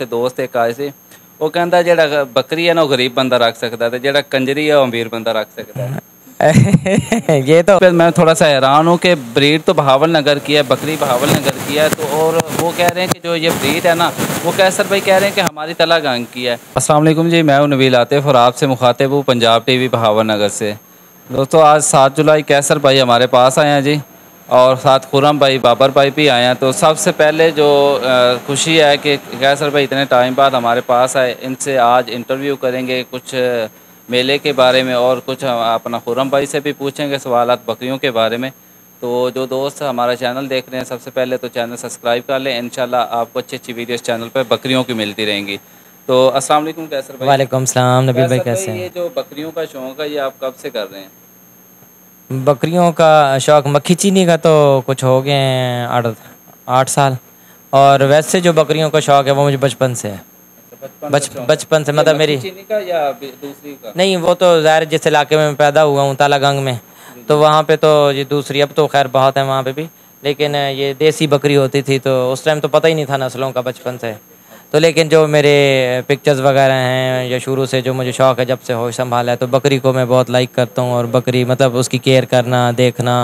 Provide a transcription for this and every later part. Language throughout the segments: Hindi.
थे दोस्त एक आए थे, वो कहता जेड़ा बकरी है ना वो गरीब बंदा रख सकता है, जेड़ा कंजरी है वो अमीर बंदा रख सकता है। ये तो फिर मैं थोड़ा सा हैरान हूँ कि ब्रीड तो बहावल नगर की है, बकरी बहावल नगर की है, तो और वो कह रहे हैं कि जो ये ब्रीड है ना वो कैसर भाई कह रहे हैं कि हमारी तला गांग की है। अस्सलाम वालेकुम जी, मैं हूँ नबील आतिफ और आपसे मुखातिब हूँ पंजाब टीवी बहावल नगर से। दोस्तों आज 7 जुलाई कैसर भाई हमारे पास आए हैं जी, और साथ खुरम भाई बाबर भाई भी आए हैं। तो सबसे पहले जो खुशी है कि कैसर भाई इतने टाइम बाद हमारे पास आए, इनसे आज इंटरव्यू करेंगे कुछ मेले के बारे में और कुछ अपना खुरम भाई से भी पूछेंगे सवालात बकरियों के बारे में। तो जो दोस्त हमारा चैनल देख रहे हैं सबसे पहले तो चैनल सब्सक्राइब कर लें, इंशाल्लाह आपको अच्छी अच्छी वीडियोस चैनल पर बकरियों की मिलती रहेंगी। तो अस्सलाम वालेकुम कैसर भाई। वालेकुम सलाम नबील भाई, कैसर भाई कैसे ये हैं? जो बकरियों का शौक़ है ये आप कब से कर रहे हैं? बकरियों का शौक़ मक्खी चीनी का तो कुछ हो गए हैं 8 8 साल। और वैसे जो बकरियों का शौक़ है वो मुझे बचपन से है। अच्छा, बचपन से शौक़ है। बचपन से ये मतलब मक्खी मेरी चीनी का या दूसरी का? नहीं, वो तो ज़ाहिर जिस इलाके में मैं पैदा हुआ हूँ तालागंग में, जी तो जी। वहाँ पे तो ये दूसरी, अब तो खैर बहुत है वहाँ पे भी, लेकिन ये देसी बकरी होती थी तो उस टाइम तो पता ही नहीं था नस्लों का बचपन से। तो लेकिन जो मेरे पिक्चर्स वगैरह हैं या शुरू से जो मुझे शौक़ है जब से होश संभाला है, तो बकरी को मैं बहुत लाइक करता हूँ और बकरी मतलब उसकी केयर करना देखना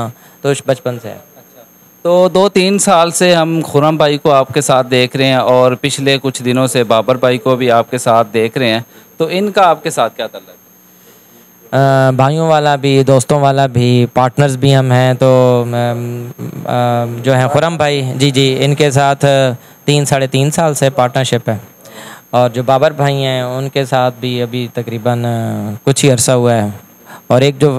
तो उस बचपन से है। अच्छा, तो 2-3 साल से हम खुरम भाई को आपके साथ देख रहे हैं और पिछले कुछ दिनों से बाबर भाई को भी आपके साथ देख रहे हैं, तो इनका आपके साथ क्या ताल्लुक है? भाइयों वाला भी, दोस्तों वाला भी, पार्टनर्स भी हम हैं। तो जो है खुरम भाई, जी जी, इनके साथ 3 साढ़े 3 साल से पार्टनरशिप है। और जो बाबर भाई हैं उनके साथ भी अभी तकरीबन कुछ ही अरसा हुआ है। और एक जो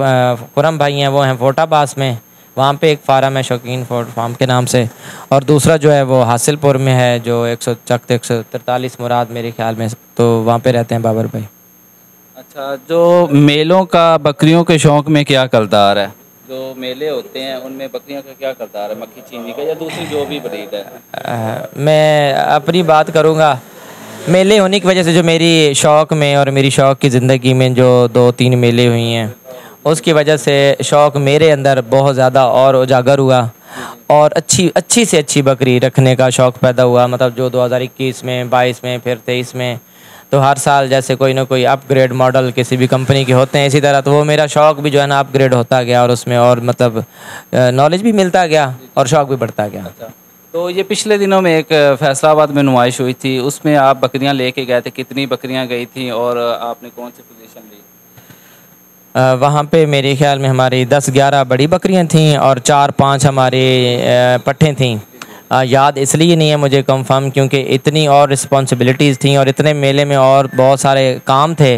खुरम भाई हैं वो हैं फोटाबास में, वहाँ पे एक फार्म है शौकीन फार्म के नाम से। और दूसरा जो है वो हासिलपुर में है, जो 143 मुराद मेरे ख्याल में, तो वहाँ पे रहते हैं बाबर भाई। अच्छा, जो मेलों का बकरियों के शौक़ में क्या किरदार है? जो मेले होते हैं उनमें बकरियों का क्या किरदार है, मक्खी चीनी का या दूसरी जो भी ब्रीड है? मैं अपनी बात करूँगा, मेले होने की वजह से जो मेरी शौक़ में और मेरी शौक़ की ज़िंदगी में जो 2-3 मेले हुई हैं, उसकी वजह से शौक़ मेरे अंदर बहुत ज़्यादा और उजागर हुआ। जी जी। और अच्छी अच्छी से अच्छी बकरी रखने का शौक़ पैदा हुआ, मतलब जो 2021 में, 22 में, फिर 23 में, तो हर साल जैसे कोई ना कोई अपग्रेड मॉडल किसी भी कंपनी के होते हैं, इसी तरह तो वो मेरा शौक़ भी जो है ना अपग्रेड होता गया और उसमें और मतलब नॉलेज भी मिलता गया और शौक़ भी बढ़ता गया। अच्छा, तो ये पिछले दिनों में एक फैसलाबाद में नुमाइश हुई थी, उसमें आप बकरियां लेके गए थे, कितनी बकरियां गई थी और आपने कौन सी पोजीशन ली? वहाँ पे मेरे ख्याल में हमारी 10-11 बड़ी बकरियाँ थीं और 4-5 हमारे पट्ठें थीं। याद इसलिए नहीं है मुझे कंफर्म, क्योंकि इतनी और रिस्पॉन्सिबिलिटीज़ थी और इतने मेले में और बहुत सारे काम थे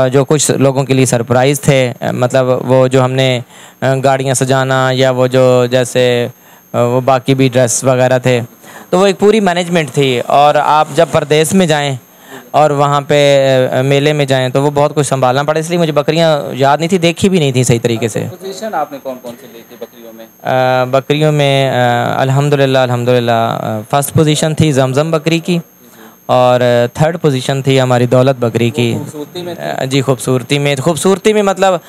जो कुछ लोगों के लिए सरप्राइज़ थे। मतलब वो जो हमने गाड़ियाँ सजाना या वो जो जैसे वो बाकी भी ड्रेस वगैरह थे, तो वो एक पूरी मैनेजमेंट थी। और आप जब परदेश में जाएं और वहाँ पे मेले में जाएं तो वो बहुत कुछ संभालना पड़ा, इसलिए मुझे बकरियाँ याद नहीं थी, देखी भी नहीं थी सही तरीके से। पोजीशन आपने कौन कौन सी ली थी बकरियों में? बकरियों में अल्हम्दुलिल्लाह अल्हम्दुलिल्लाह फ़र्स्ट पोजीशन थी जमज़म बकरी की, जी जी। और थर्ड पोजीशन थी हमारी दौलत बकरी वो की। खूबसूरती में थी? जी, खूबसूरती में मतलब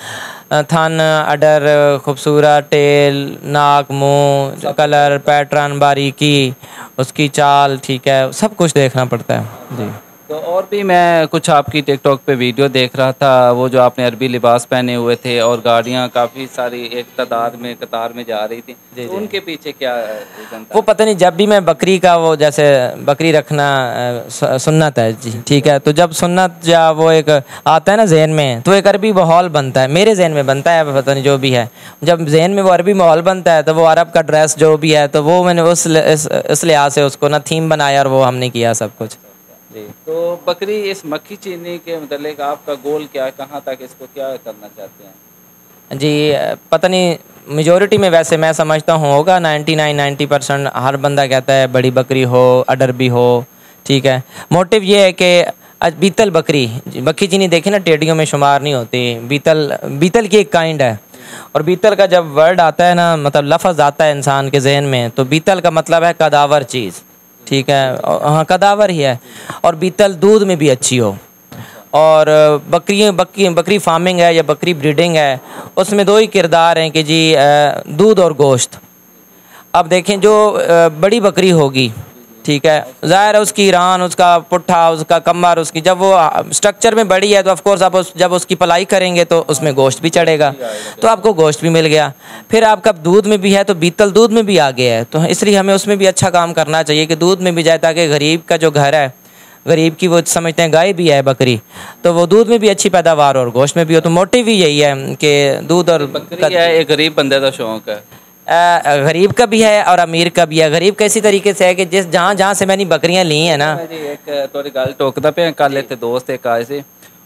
थन, अडर, खूबसूरत, टेल, नाक, मुंह, सब कुछ कलर, होता है। पैटर्न, बारीकी, उसकी चाल, ठीक है, सब कुछ देखना पड़ता है अच्छा, जी। तो और भी मैं कुछ आपकी टिकटॉक पे वीडियो देख रहा था, वो जो आपने अरबी लिबास पहने हुए थे और गाड़ियाँ काफ़ी सारी एक तादाद में कतार में जा रही थी, जी तो जी। उनके पीछे क्या रीज़न वो था? पता नहीं, जब भी मैं बकरी का वो जैसे बकरी रखना सुन्नत है जी, ठीक है, तो जब सुन्नत या वो एक आता है ना जहन में, तो एक अरबी माहौल बनता है, मेरे जहन में बनता है, पता नहीं जो भी है, जब जहन में वो अरबी माहौल बनता है तो वो अरब का ड्रेस जो भी है, तो वो मैंने इस लिहाज से उसको ना थीम बनाया और वो हमने किया सब कुछ अच्छा अच्छा। जी। तो बकरी इस मक्खी चीनी के मतलब आपका गोल क्या है, कहाँ तक इसको क्या करना चाहते हैं? जी, पता नहीं, मेजोरिटी में वैसे मैं समझता हूँ होगा 99-90% हर बंदा कहता है बड़ी बकरी हो, अडर भी हो, ठीक है। मोटिव ये है कि बीतल बकरी, मक्खी चीनी देखे ना टेडियों में शुमार नहीं होती, बीतल बीतल की एक काइंड है। और बीतल का जब वर्ड आता है ना, मतलब लफ्ज़ आता है इंसान के जहन में, तो बीतल का मतलब है कदावर चीज़, ठीक है, हाँ कदावर ही है। और बीतल दूध में भी अच्छी हो। अच्छा। और बकरी फार्मिंग है या बकरी ब्रीडिंग है, उसमें दो ही किरदार हैं कि जी दूध और गोश्त। जी जी। अब देखें जो बड़ी बकरी होगी, जी जी। ठीक है। ज़ाहिर है उसकी रान, उसका पुट्ठा, उसका कमर, उसकी जब वो स्ट्रक्चर में बड़ी है तो ऑफ कोर्स आप जब उसकी पलाई करेंगे तो उसमें गोश्त भी चढ़ेगा, तो आपको गोश्त भी मिल गया। फिर आपका दूध में भी है तो बीतल दूध में भी आ गया है, तो इसलिए हमें उसमें भी अच्छा काम करना चाहिए कि दूध में भी जाए, ताकि गरीब का जो घर है, गरीब की वो समझते हैं गाय भी है बकरी, तो वो दूध में भी अच्छी पैदावार और गोश्त में भी हो। तो मोटिव ही यही है कि दूध और बकरी है एक गरीब बंदे का शौक है, गरीब का भी है और अमीर का भी है। गरीब का इसी तरीके से है कि जिस जहाँ जहाँ से मैंने बकरियाँ ली हैं ना, एक थोड़ी गल टोकदा पे कल इतने दोस्त एक आए थे,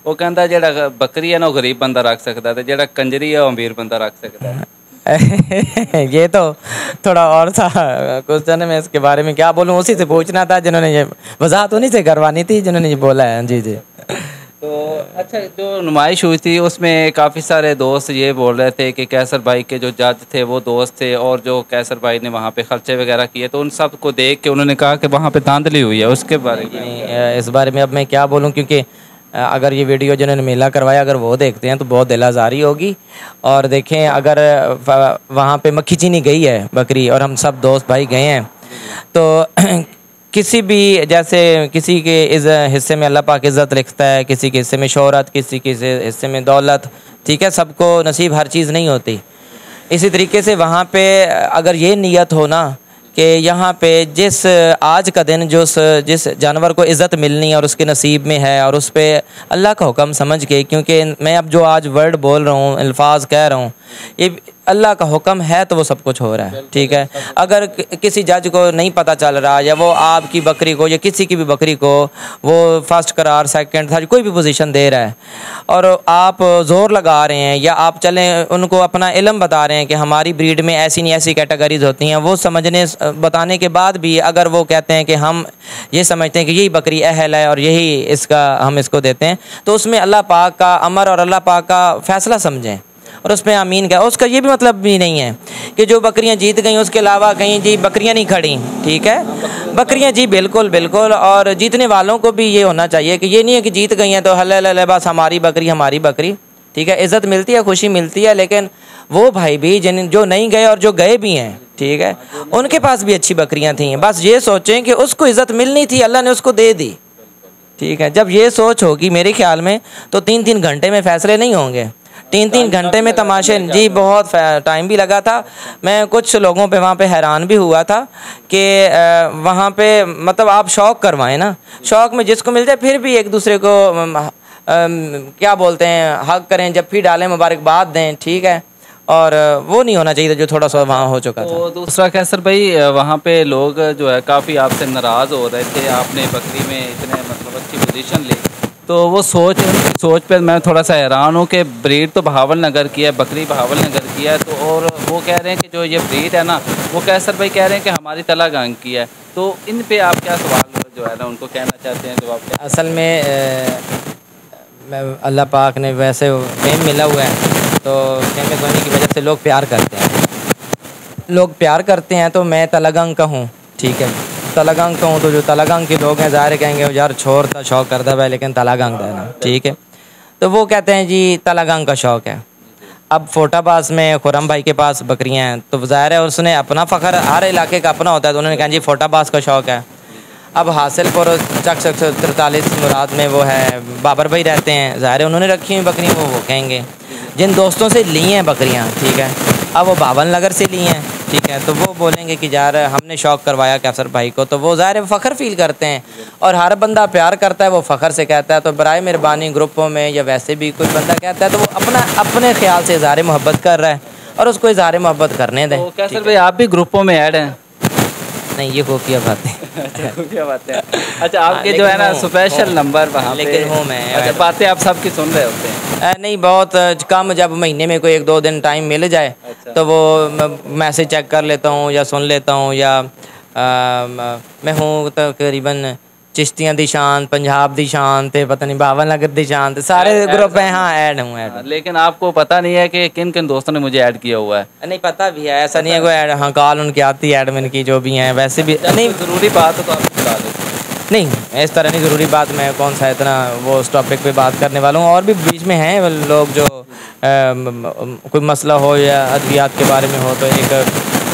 वो कहता जेड़ा बकरी है ना वो गरीब बंदा रख सकता है, जेड़ा कंजरी है वो अमीर बंदा रख सकता है। ये तो थोड़ा और सा क्वेश्चन है, मैं इसके बारे में क्या बोलूँ, उसी से पूछना था जिन्होंने ये वजाहत उन्हीं से करवानी थी जिन्होंने ये बोला है। जी जी। तो अच्छा, जो नुमाइश हुई थी उसमें काफ़ी सारे दोस्त ये बोल रहे थे कि कैसर भाई के जो जज थे वो दोस्त थे, और जो कैसर भाई ने वहाँ पे खर्चे वगैरह किए, तो उन सब को देख के उन्होंने कहा कि वहाँ पे धांधली हुई है, उसके बारे में इस बारे में अब मैं क्या बोलूँ, क्योंकि अगर ये वीडियो जिन्होंने मेला करवाया अगर वो देखते हैं तो बहुत दिल आज़ारी होगी। और देखें अगर वहाँ पे मक्खी चीनी गई है बकरी और हम सब दोस्त भाई गए हैं, तो किसी भी जैसे किसी के इस हिस्से में अल्लाह पाक इज़्ज़त लिखता है, किसी के हिस्से में शोहरत, किसी के हिस्से में दौलत, ठीक है, सबको नसीब हर चीज़ नहीं होती। इसी तरीके से वहाँ पे अगर ये नियत हो ना कि यहाँ पे जिस आज का दिन जिस जानवर को इज़्ज़त मिलनी है और उसके नसीब में है, और उस पर अल्लाह का हुक्म समझ के, क्योंकि मैं अब जो आज वर्ड बोल रहा हूँ, अल्फाज कह रहा हूँ, ये अल्लाह का हुक्म है तो वो सब कुछ हो रहा है, ठीक है। अगर किसी जज को नहीं पता चल रहा, या वो आपकी बकरी को या किसी की भी बकरी को वो फर्स्ट करार, सेकंड, थर्ड कोई भी पोजीशन दे रहा है, और आप ज़ोर लगा रहे हैं, या आप चलें उनको अपना इल्म बता रहे हैं कि हमारी ब्रीड में ऐसी नहीं ऐसी कैटेगरीज होती हैं, वो समझने बताने के बाद भी अगर वो कहते हैं कि हम ये समझते हैं कि यही बकरी अहल है और यही इसका हम इसको देते हैं, तो उसमें अल्लाह पाक का अमर और अल्लाह पाक का फ़ैसला समझें और उस पर आमीन का। उसका ये भी मतलब भी नहीं है कि जो बकरियां जीत गई उसके अलावा कहीं जी बकरियां नहीं खड़ी, ठीक है, बकरियां जी बिल्कुल बिल्कुल, और जीतने वालों को भी ये होना चाहिए कि ये नहीं है कि जीत गई हैं तो हल्ले बस हमारी बकरी, ठीक है। इज़्ज़त मिलती है, खुशी मिलती है, लेकिन वो भाई भी जो नहीं गए और जो गए भी हैं, ठीक है, उनके पास भी अच्छी बकरियाँ थी। बस ये सोचें कि उसको इज़्ज़त मिलनी थी, अल्लाह ने उसको दे दी, ठीक है। जब ये सोच होगी मेरे ख्याल में तो 3-3 घंटे में फ़ैसले नहीं होंगे, 3-3 घंटे में तमाशे। जी बहुत टाइम भी लगा था। मैं कुछ लोगों पे वहाँ पे हैरान भी हुआ था कि वहाँ पे मतलब आप शौक़ करवाएं ना, शौक़ में जिसको मिल जाए फिर भी एक दूसरे को क्या बोलते हैं हक करें, जब फिर डालें, मुबारकबाद दें, ठीक है। और वो नहीं होना चाहिए जो थोड़ा सा वहाँ हो चुका था। दूसरा कैसर भाई, वहाँ पे लोग जो है काफ़ी आपसे नाराज़ हो रहे थे, आपने बकरी में इतने मतलब अच्छी पोजीशन ली, तो वो सोच पे मैं थोड़ा सा हैरान हूँ कि ब्रीड तो बहावल नगर की है, बकरी बहावल नगर की है, तो और वो कह रहे हैं कि जो ये ब्रीड है ना वो कैसर भाई कह रहे हैं कि हमारी तला गंग की है, तो इन पे आप क्या सवाल जो है ना उनको कहना चाहते हैं जवाब क्या? असल में अल्लाह पाक ने वैसे फेम मिला हुआ है, तो फेमस होने की वजह से लोग प्यार करते हैं, तो मैं तलागंग का हूँ, ठीक है, तलागंग का हूँ, तो जो तलागंग के लोग हैं ज़ाहिर कहेंगे यार छोड़ था शौक़ करता है लेकिन तलागंग है ना, ठीक है, तो वो कहते हैं जी तलागंग का शौक़ है। अब फोटाबाज में खुरम भाई के पास बकरियाँ हैं, तो ज़ाहिर है उसने अपना फ़ख्र, हर इलाके का अपना होता है, तो उन्होंने कहा जी फोटाबाज का शौक़ है। अब हासिलपुर चक 43 मुराद में वो है बाबर भाई रहते हैं, ज़ाहिर है उन्होंने रखी हुई बकरियाँ, वो कहेंगे जिन दोस्तों से ली हैं बकरियाँ, ठीक है, अब वो बावन नगर से ली हैं, ठीक है, तो वो बोलेंगे कि यार हमने शौक़ करवाया कैसर भाई को, तो वो ज़ाहिर फ़ख्र फ़ील करते हैं, और हर बंदा प्यार करता है वो फ़ख्र से कहता है। तो बराए मेहरबानी ग्रुपों में या वैसे भी कोई बंदा कहता है तो वो अपने ख्याल से इज़हार मोहब्बत कर रहा है और उसको इज़हार मोहब्बत करने दें। तो कैसर भाई आप भी ग्रुपों में ऐड हैं? नहीं, ये खुफिया बातें। अच्छा, खुफिया बातें। अच्छा, आपके जो है ना स्पेशल नंबर वहाँ पे, लेकिन हूँ मैं, अच्छा, बातें आप सबकी सुन रहे होते हैं? नहीं, बहुत कम, जब महीने में कोई 1-2 दिन टाइम मिल जाए तो वो मैसेज चेक कर लेता हूँ या सुन लेता हूँ, या मैं हूँ तकरीबन चिश्तियाँ दी शान, पंजाब दी शान, ते पता नहीं बावन नगर दी शान, सारे ग्रुप हैं, हाँ ऐड हूँ ऐड। लेकिन आपको पता नहीं है कि किन किन दोस्तों ने मुझे ऐड किया हुआ है? नहीं, पता भी है, ऐसा नहीं है कोई ऐड, हाँ कॉल उनकी आती है एडमिन की जो भी हैं, वैसे भी नहीं ज़रूरी बात है तो आप बता दें। नहीं, इस तरह नहीं ज़रूरी बात, मैं कौन सा इतना वो उस टॉपिक पे बात करने वाला हूँ। और भी बीच में हैं लोग जो कोई मसला हो या अद्वियात के बारे में हो, तो एक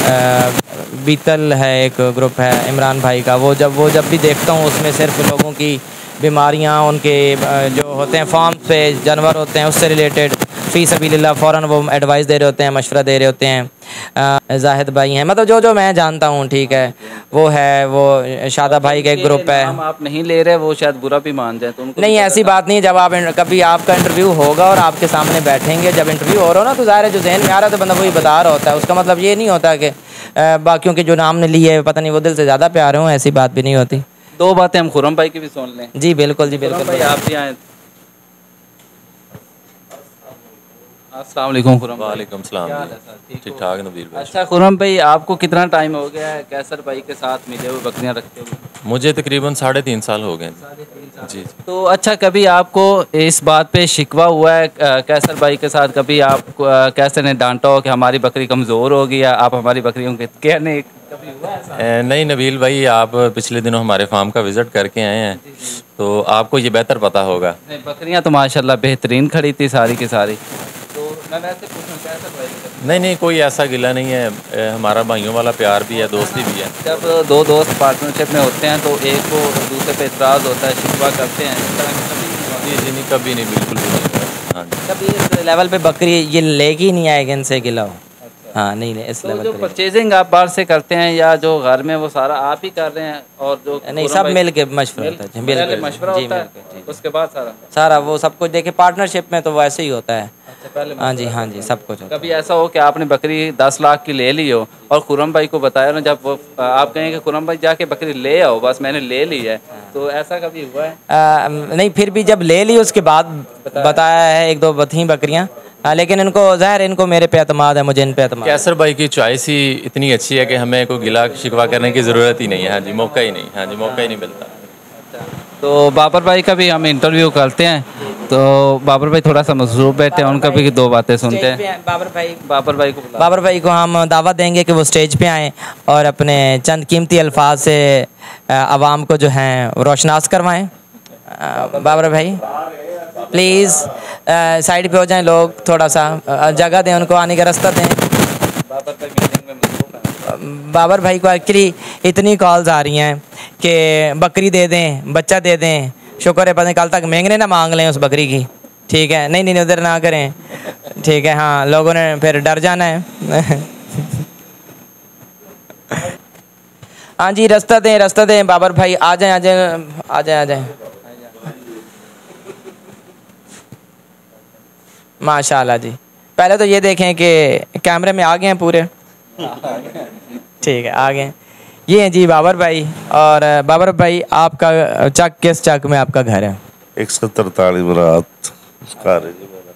बीतल है, एक ग्रुप है इमरान भाई का, वो जब भी देखता हूँ उसमें सिर्फ लोगों की बीमारियाँ, उनके जो होते हैं फार्म पे जानवर होते हैं उससे रिलेटेड फ़ी सबीलिल्लाह फ़ौरन वो एडवाइस दे रहे होते हैं, मशवरा दे रहे होते हैं। जाहिद भाई हैं, मतलब जो मैं जानता हूँ, ठीक है, वो है, वो शादा भाई का एक ग्रुप है। आप नहीं ले रहे, वो शायद बुरा भी मान जाए, तो उनको नहीं, ऐसी बात नहीं। जब आप कभी आपका इंटरव्यू होगा और आपके सामने बैठेंगे, जब इंटरव्यू हो रहा हो ना, तो ज़ाहिर है जो जहन में आ रहा है तो बंदा वही बता रहा होता है। उसका मतलब ये नहीं होता कि बाकियों के जो नाम ने लिए पता नहीं वो दिल से ज़्यादा प्यारे हों, ऐसी बात भी नहीं होती। दो बातें हम खुरम भाई की भी सुन लें। जी बिल्कुल, जी बिल्कुल भाई, आप भी आए। अस्सलाम वालेकुम खुरम भाई। वालेकुम सलाम। क्या हाल है सर? ठीक ठाक नबील भाई। अच्छा खुरम भाई, आपको कितना टाइम हो गया है कैसर भाई के साथ मिले हुए, बकरियां रखते हुए? मुझे तकरीबन 3.5 साल हो गए। जी। तो अच्छा, कभी आपको इस बात पे शिकवा हुआ है कैसर भाई के साथ? कभी आप कैसर ने डांटा हो कि हमारी बकरी कमज़ोर हो गई है, आप हमारी बकरियों के क्या नहीं, कभी हुआ ऐसा? नहीं नबील भाई, आप पिछले दिनों हमारे फार्म का विज़िट करके आए हैं, तो आपको ये बेहतर पता होगा। बकरियां तो माशाल्लाह बेहतरीन खड़ी थी सारी की सारी। तो मैं वैसे पूछूं कैसर भाई से? नहीं, कोई ऐसा गिला नहीं है, हमारा भाइयों वाला प्यार भी है, दोस्ती भी है। जब दो दोस्त पार्टनरशिप में होते हैं तो एक को दूसरे पे इतराज़ होता है, शिकवा करते हैं, इस तरह का कभी नहीं हुआ? जी नहीं, कभी नहीं, बिल्कुल भी नहीं। हाँ जी। कभी इस लेवल पे बकरी ये लेके ही नहीं आएगा इनसे गिला हो। हाँ, नहीं, इस तो लेवल जो पे परचेजिंग आप बाहर से करते हैं या जो घर में, वो सारा आप ही कर रहे हैं? और जो नहीं, सब मिल के मशवरा होता है। पहले मशवरा होता है, उसके बाद सारा वो सब कुछ देखिए, पार्टनरशिप में तो वैसे ही होता है। पहले हाँ जी, हाँ जी, सब कुछ होता कभी ऐसा हो कि आपने बकरी 10 लाख की ले ली हो और खुरम भाई को बताया ना, जब वो आप कहें कि खुरम भाई जाके बकरी ले आओ, बस मैंने ले ली है, तो ऐसा कभी हुआ है? नहीं, फिर भी जब ले ली उसके बाद बताया है, एक दो थी बकरियाँ। हाँ, लेकिन इनको ज़ाहिर, इनको मेरे पे एतमाद है, मुझे इन पे एतमाद है। कैसर भाई की चॉइस ही इतनी अच्छी है कि हमें कोई गिला शिकवा करने की ज़रूरत ही नहीं है। हाँ जी, मौका ही नहीं। हाँ जी, मौका ही नहीं मिलता। तो बाबर भाई का भी हम इंटरव्यू करते हैं, तो बाबर भाई थोड़ा सा मसरूफ़ बैठे हैं, उनका भी दो बातें सुनते हैं। बाबर भाई को हम दावत देंगे कि वो स्टेज पे आएँ और अपने चंद कीमती अल्फाज से आवाम को जो हैं रोशनास करवाएं। बाबर भाई प्लीज़ साइड पे हो जाएं, लोग थोड़ा सा जगह दें उनको, आने का रास्ता दें। बाबर भाई को एक्चुअली इतनी कॉल्स आ रही हैं कि बकरी दे दें, बच्चा दे दें। शुक्र है, पता नहीं कल तक महंगे ना मांग लें उस बकरी की। ठीक है, नहीं उधर ना करें, ठीक है। हाँ, लोगों ने फिर डर जाना है। हाँ जी, रास्ता दें बाबर भाई, आ जाएं। माशाल्लाह जी। पहले तो ये देखें कि कैमरे में आ गए हैं पूरे। ठीक है, आ गए। ये हैं जी बाबर भाई। और बाबर भाई, आपका चक किस चक में आपका घर है? 143 मुराद घर है जी मेरा।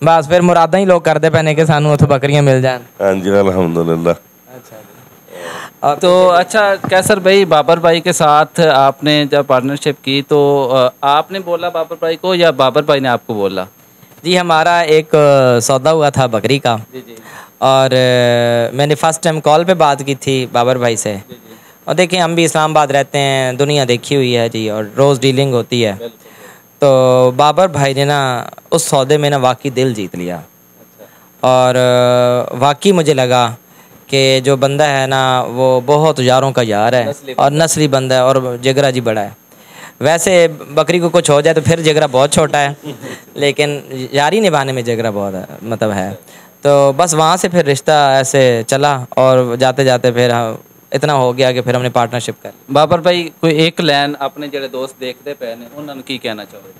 बस फिर मुरादा ही लोग करते पैने के सानू उतो बकरियां मिल जान। हाँ जी, अल्हम्दुलिल्लाह। तो अच्छा कैसर भाई, बाबर भाई के साथ आपने जब पार्टनरशिप की तो आपने बोला बाबर भाई को या बाबर भाई ने आपको बोला? जी, हमारा एक सौदा हुआ था बकरी का। जी। और मैंने फ़र्स्ट टाइम कॉल पे बात की थी बाबर भाई से। और देखिए, हम भी इस्लामाबाद रहते हैं, दुनिया देखी हुई है जी, और रोज़ डीलिंग होती है। तो बाबर भाई ने ना उस सौदे में ना वाकई दिल जीत लिया। और वाकई मुझे लगा कि जो बंदा है ना, वो बहुत यारों का यार है और नस्ली बंदा है और जिगरा जी बड़ा है। वैसे बकरी को कुछ हो जाए तो फिर जिगरा बहुत छोटा है, लेकिन यारी निभाने में जिगरा बहुत है, मतलब है। तो बस वहाँ से फिर रिश्ता ऐसे चला और जाते जाते फिर इतना हो गया कि फिर हमने पार्टनरशिप कर। बाबर भाई, कोई एक लाइन अपने जेडे दोस्त देखते पे ने उन्होंने की कहना चाहोगे?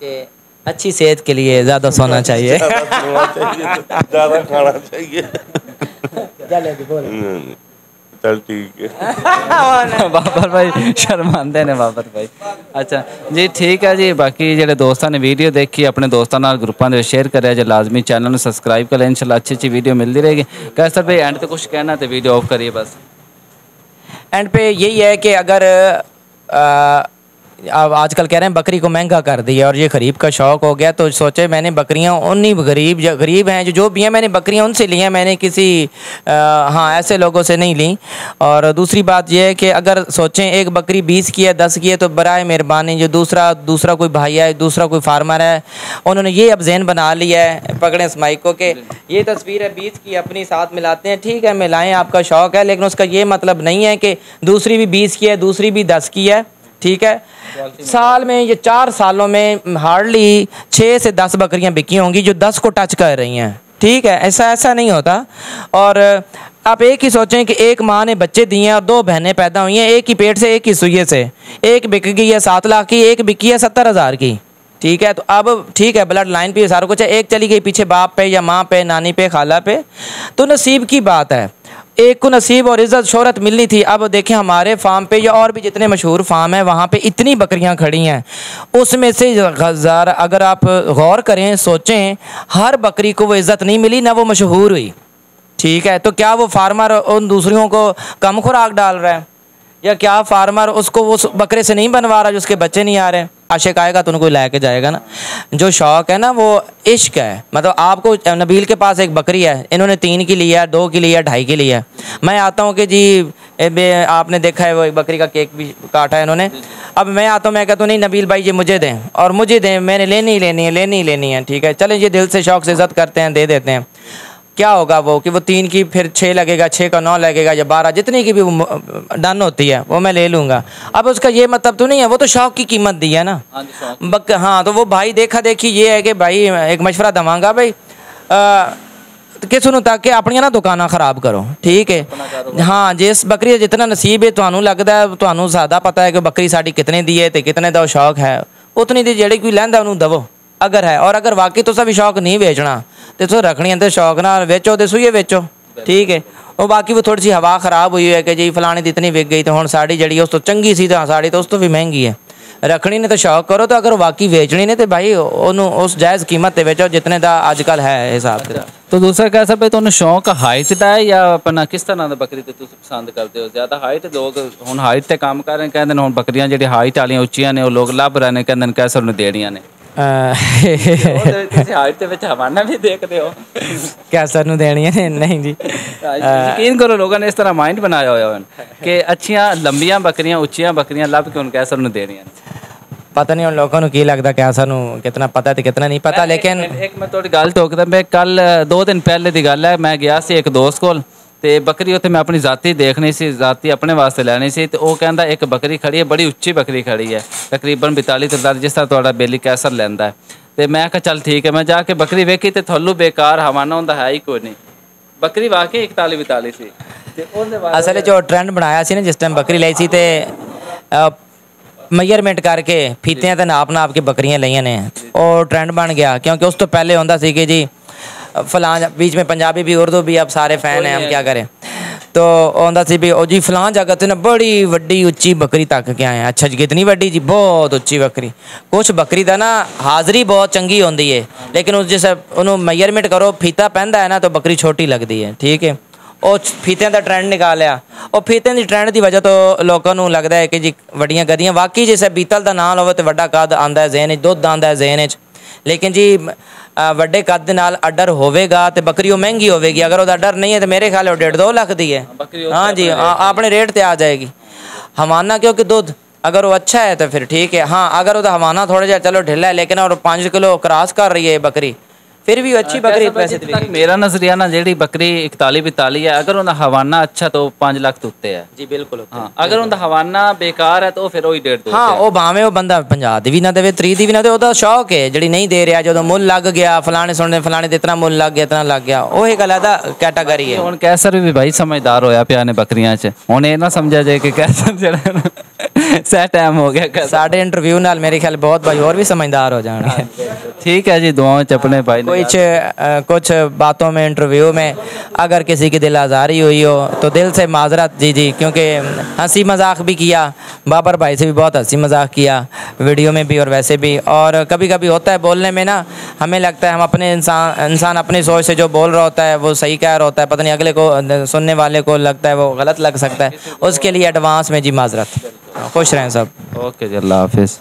कि अच्छी सेहत के लिए ज़्यादा सोना चाहिए, ज़्यादा खाना चाहिए। चल ठीक है। बाबर भाई शर्मांदे ने बाबर भाई। अच्छा जी, ठीक है जी। बाकी जेडे दोस्तों ने वीडियो देखी, अपने दोस्तों नाल ग्रुपां दे शेयर करें जो, लाजमी चैनल में सब्सक्राइब करें। इंशाल्लाह अच्छी अच्छी वीडियो मिलती रहेगी। कैसर भाई, एंड तो कुछ कहना तो वीडियो ऑफ करिए बस। एंड पे यही है कि अगर अब आजकल कह रहे हैं बकरी को महंगा कर दिया और ये गरीब का शौक़ हो गया, तो सोचे मैंने बकरियां उन्हीं गरीब हैं जो भी हैं, मैंने बकरियां उनसे ली हैं, मैंने किसी हाँ ऐसे लोगों से नहीं ली। और दूसरी बात यह है कि अगर सोचें एक बकरी 20 की है 10 की है तो बराए मेहरबानी जो दूसरा कोई भाई है, दूसरा कोई फार्मर है, उन्होंने ये अब जहन बना लिया है, पकड़ें इस माइक को, कि ये तस्वीर है 20 की अपनी साथ मिलाते हैं, ठीक है मिलाएं, आपका शौक़ है, लेकिन उसका ये मतलब नहीं है कि दूसरी भी 20 की है दूसरी भी 10 की है, ठीक है। साल में ये 4 सालों में हार्डली 6 से 10 बकरियां बिकी होंगी जो 10 को टच कर रही हैं, ठीक है। ऐसा नहीं होता। और आप एक ही सोचें कि एक माँ ने बच्चे दिए हैं और 2 बहनें पैदा हुई हैं, एक ही पेट से एक ही सुइये से, एक बिक गई है 7 लाख की, एक बिकी है 70,000 की, ठीक है। तो अब ठीक है ब्लड लाइन पे सारा कुछ है, एक चली गई पीछे बाप पे या माँ पे, नानी पे, खाला पे, तो नसीब की बात है, एक को नसीब और इज़्ज़त शोहरत मिलनी थी। अब देखें हमारे फार्म पे या और भी जितने मशहूर फार्म हैं वहाँ पे इतनी बकरियाँ खड़ी हैं, उसमें से ज़रा अगर आप गौर करें सोचें, हर बकरी को वो इज़्ज़त नहीं मिली, ना वो मशहूर हुई, ठीक है। तो क्या वो फार्मर उन दूसरियों को कम खुराक डाल रहा है, या क्या फार्मर उसको उस बकरे से नहीं बनवा रहा जो उसके बच्चे नहीं आ रहे? आशिक आएगा तो उनको ला के जाएगा ना। जो शौक़ है ना वो इश्क है। मतलब आपको नबील के पास एक बकरी है, इन्होंने 3 की लिया, 2 की लिया, 2.5 की लिया। मैं आता हूँ कि जी आपने देखा है वो एक बकरी का केक भी काटा है इन्होंने। अब मैं आता हूँ, मैं कहता हूँ नहीं नबील भाई ये मुझे दें, और मुझे दें, मैंने लेनी ही लेनी है, ठीक है चलें ये दिल से शौक़ से इज़्ज़त करते हैं, दे देते हैं। क्या होगा वो कि वो 3 की फिर 6 लगेगा, 6 का 9 लगेगा या 12, जितनी की भी डन होती है वो मैं ले लूँगा। अब उसका ये मतलब तो नहीं है, वो तो शौक़ की कीमत दी है ना। हाँ तो वो भाई देखा देखी ये है कि भाई एक मशवरा दवांगा भाई किस नूं तक के अपनियां ना दुकाना ख़राब करो, ठीक है। हाँ जिस बकरी का जितना नसीब है तुहानू लगता है, तुहानू ज़्यादा पता है कि बकरी साड़ी कितने दी है तो कितने का शौक़ है, उतनी दी जेड़ी कोई लैंदा उन्होंने दवो अगर है। और अगर वाकई तुसा भी शौक़ नहीं बेचना तो तुस रखनी है तो शौक़ ना बेचो तो सूइए बेचो, ठीक है। और बाकी वो थोड़ी सी हवा ख़राब हुई है कि जी फलाने दी इतनी विक गई तो हुण साड़ी जड़ी उस तो चंगी सी तो साड़ी तो उस तो भी महंगी है। रखनी ने तो शौक़ करो, तो अगर वाकई बेचनी ने तो भाई उन्होंने उस जायज़ कीमत पर बेचो जितने का अजकल है हिसाब से। तो दूसरा कैसा भाई तुहानू शौक हाइट का है या अपना किस तरह का बकरी ते तुसीं पसंद करते हो? ज़्यादा हाइट लोग हुण हाइट ते काम कर रहे कहंदे हुण बकरियां जिहड़ी हाइट वालियां उच्चियां ने वो लोग लभ रहे ने कहंदे कैसर नूं देणियां ने। हाइट ते विच हवाना भी देखते हो कैसर नूं देणियां ने? नहीं जी यकीन करो लोगों ने इस तरह माइंड बनाया होया कि अच्छियां लंबियां बकरियां उच्चियां बकरियां लभ के हुण कैसर नूं देणियां ने। पता नहीं उन लोगों को की लगता कैसर नूं कितना पता तो कितना नहीं पता। लेकिन एक मैं थोड़ी गल टोकदा, मैं कल 2 दिन पहले की गल है, मैं गया सी एक दोस्त कोल ते बकरी उत्थे मैं अपनी जाती देखनी सी, जाती अपने वास्ते लैनी सी, तो वो कहंदा एक बकरी खड़ी है, बड़ी उच्ची बकरी खड़ी है, तकरीबन 42-43 जिस तरह तुहाडा बेली कैसर लैंदा है। तो मैं कहा चल ठीक है, मैं जाके बकरी वेखी तो थल्लू बेकार हवाना होंदा है ही कोई नहीं, बकरी वाकई 41-42 सी। असल जो ट्रेंड बनाया सी ना जिस टाइम बकरी लाई सी तो मेजरमेंट करके फीतियां ते नाप के बकरियां लईयां ने, और ट्रेंड बन गया। क्योंकि उस तो पहले होंदा सी कि जी फलां, बीच में पंजाबी भी उर्दू भी अब सारे फ़ैन हैं, हम क्या करें, तो होंदा सी भी ओ जी फलां जगह ते ना बड़ी वड्डी उच्ची बकरी तक के आए। अच्छा जी कितनी वड्डी जी? बहुत उच्ची बकरी। कुछ बकरी का ना हाज़री बहुत चंगी होंदी है, लेकिन उस जिस उन्होंने मेजरमेंट करो फीता पहनता है ना तो बकरी छोटी लगती है, ठीक है। और फीतियां का ट्रेंड निकालिया, और फीतियां की ट्रेंड की वजह तो लोगों को लगता है कि जी वड्डियां गद्दियां वाकई जिसे बीतल का नाल हो तो वड्डा कद आंदा है जहन, दुध आंदा है जहन, लेकिन जी वड्डे कद दे नाल अडर होवेगा तो बकरी वो महंगी होवेगी। अगर वह अडर नहीं है तो मेरे ख्याल 1.5-2 लाख दी है, हाँ जी अपने रेट पर आ जाएगी। हवाना क्योंकि दूध अगर वो अच्छा है तो फिर ठीक है, हाँ अगर वो हवाना थोड़ा जा चलो ढिला है लेकिन और 5 किलो क्रॉस कर रही है बकरी, फिर भी अच्छी बकरी पैसे तक मेरा नजरिया ना जेडी बकरी 41-42 है, अगर उनका हवाना अच्छा तो 5 लाख तो उत्ते है जी बिल्कुल। हाँ अगर उनका हवाना बेकार है तो फिर वही 1.5-2। हाँ वो भावें वो बंदा 50 दी भी ना देवे 30 दी भी ना दे, ਉਹਦਾ शौक है ਜਿਹੜੀ नहीं दे रहा, जो मुल लग गया फलाने सुनने फलाने इतना मुल लग गया इतना लग गया, वही गल दा कैटागरी है। हुण कैसर भी भाई समझदार होया पिया ने बकरियां च, हुण ये ना समझा जाए कि कैसर जेड़ा सही टाइम हो गया। साढ़े इंटरव्यू नाल मेरे ख्याल बहुत भाई और भी समझदार हो जाएंगे। ठीक है जी, दुआओं च अपने भाई कुछ बातों में इंटरव्यू में अगर किसी की दिल आज़ारी हुई हो तो दिल से माजरत जी, क्योंकि हंसी मजाक भी किया, बाबर भाई से भी बहुत हंसी मजाक किया वीडियो में भी और वैसे भी। और कभी कभी होता है बोलने में ना हमें लगता है हम अपने इंसान अपनी सोच से जो बोल रहा होता है वो सही कह रहा होता है, पता नहीं अगले को सुनने वाले को लगता है वो गलत लग सकता है, उसके लिए एडवांस में जी माजरत। खुश रहें सब। ओके जी, अल्लाह हाफिज़।